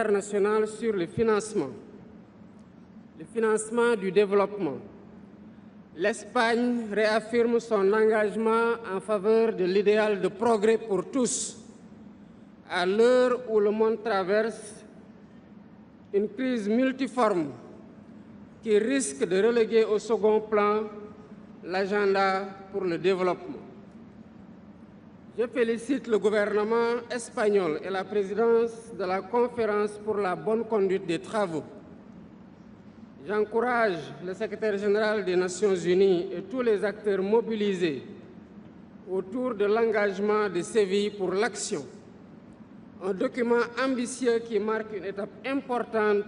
international sur le financement du développement. L'Espagne réaffirme son engagement en faveur de l'idéal de progrès pour tous, à l'heure où le monde traverse une crise multiforme qui risque de reléguer au second plan l'agenda pour le développement. Je félicite le gouvernement espagnol et la présidence de la conférence pour la bonne conduite des travaux. J'encourage le secrétaire général des Nations Unies et tous les acteurs mobilisés autour de l'engagement de Séville pour l'action, un document ambitieux qui marque une étape importante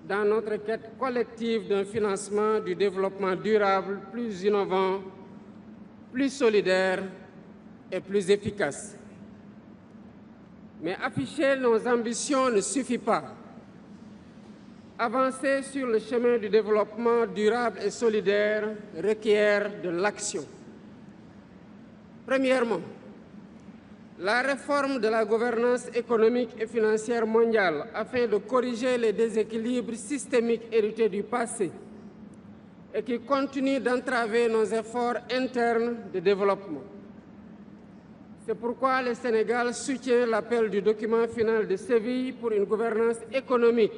dans notre quête collective d'un financement du développement durable plus innovant, plus solidaire et plus efficace. Mais afficher nos ambitions ne suffit pas. Avancer sur le chemin du développement durable et solidaire requiert de l'action. Premièrement, la réforme de la gouvernance économique et financière mondiale afin de corriger les déséquilibres systémiques hérités du passé et qui continuent d'entraver nos efforts internes de développement. C'est pourquoi le Sénégal soutient l'appel du document final de Séville pour une gouvernance économique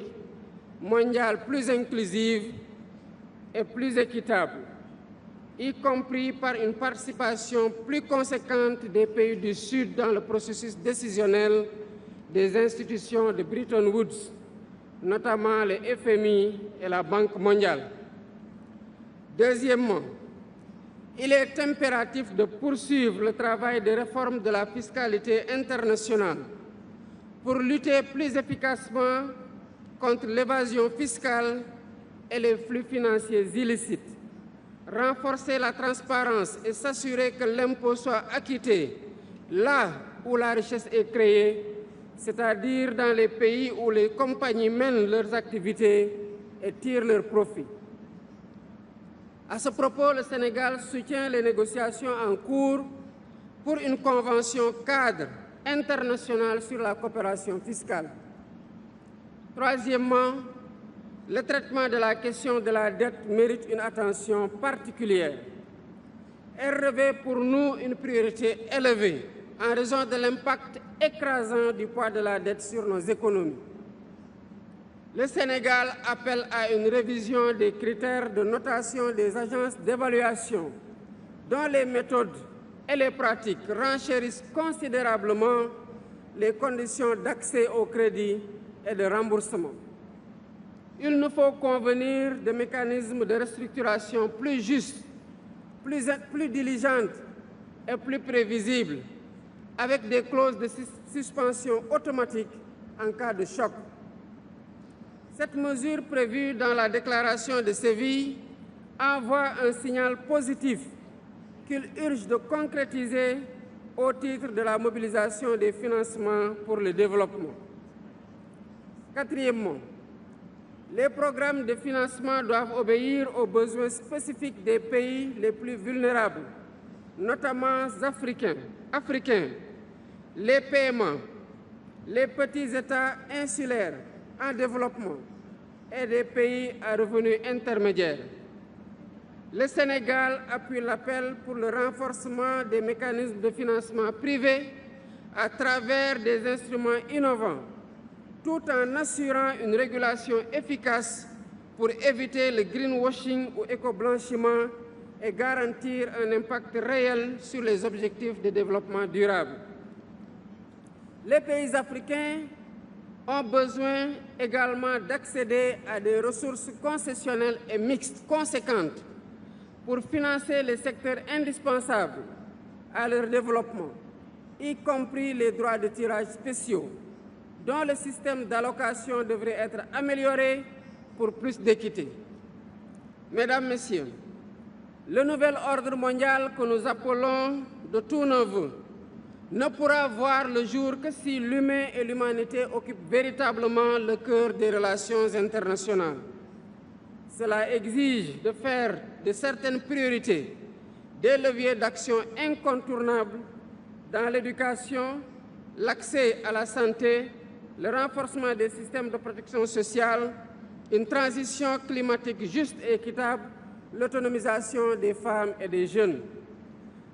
mondiale plus inclusive et plus équitable, y compris par une participation plus conséquente des pays du Sud dans le processus décisionnel des institutions de Bretton Woods, notamment le FMI et la Banque mondiale. Deuxièmement, il est impératif de poursuivre le travail de réforme de la fiscalité internationale pour lutter plus efficacement contre l'évasion fiscale et les flux financiers illicites, renforcer la transparence et s'assurer que l'impôt soit acquitté là où la richesse est créée, c'est-à-dire dans les pays où les compagnies mènent leurs activités et tirent leurs profits. À ce propos, le Sénégal soutient les négociations en cours pour une convention cadre internationale sur la coopération fiscale. Troisièmement, le traitement de la question de la dette mérite une attention particulière. Elle revêt pour nous une priorité élevée en raison de l'impact écrasant du poids de la dette sur nos économies. Le Sénégal appelle à une révision des critères de notation des agences d'évaluation, dont les méthodes et les pratiques renchérissent considérablement les conditions d'accès au crédit et de remboursement. Il nous faut convenir de mécanismes de restructuration plus justes, plus diligentes et plus prévisibles, avec des clauses de suspension automatique en cas de choc. Cette mesure prévue dans la déclaration de Séville envoie un signal positif qu'il urge de concrétiser au titre de la mobilisation des financements pour le développement. Quatrièmement, les programmes de financement doivent obéir aux besoins spécifiques des pays les plus vulnérables, notamment africains, les PMA, les petits États insulaires en développement et des pays à revenus intermédiaires. Le Sénégal appuie l'appel pour le renforcement des mécanismes de financement privés à travers des instruments innovants, tout en assurant une régulation efficace pour éviter le greenwashing ou éco-blanchiment et garantir un impact réel sur les objectifs de développement durable. Les pays africains ont besoin également d'accéder à des ressources concessionnelles et mixtes conséquentes pour financer les secteurs indispensables à leur développement, y compris les droits de tirage spéciaux, dont le système d'allocation devrait être amélioré pour plus d'équité. Mesdames, Messieurs, le nouvel ordre mondial que nous appelons de tous nos vœux ne pourra voir le jour que si l'humain et l'humanité occupent véritablement le cœur des relations internationales. Cela exige de faire de certaines priorités des leviers d'action incontournables dans l'éducation, l'accès à la santé, le renforcement des systèmes de protection sociale, une transition climatique juste et équitable, l'autonomisation des femmes et des jeunes.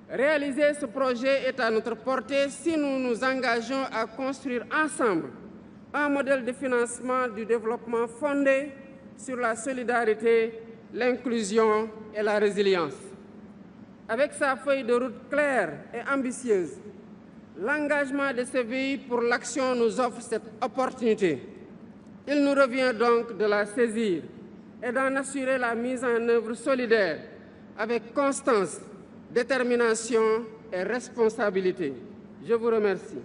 Réaliser ce projet est à notre portée si nous nous engageons à construire ensemble un modèle de financement du développement fondé sur la solidarité, l'inclusion et la résilience. Avec sa feuille de route claire et ambitieuse, l'engagement de CVI pour l'action nous offre cette opportunité. Il nous revient donc de la saisir et d'en assurer la mise en œuvre solidaire avec constance, détermination et responsabilité. Je vous remercie.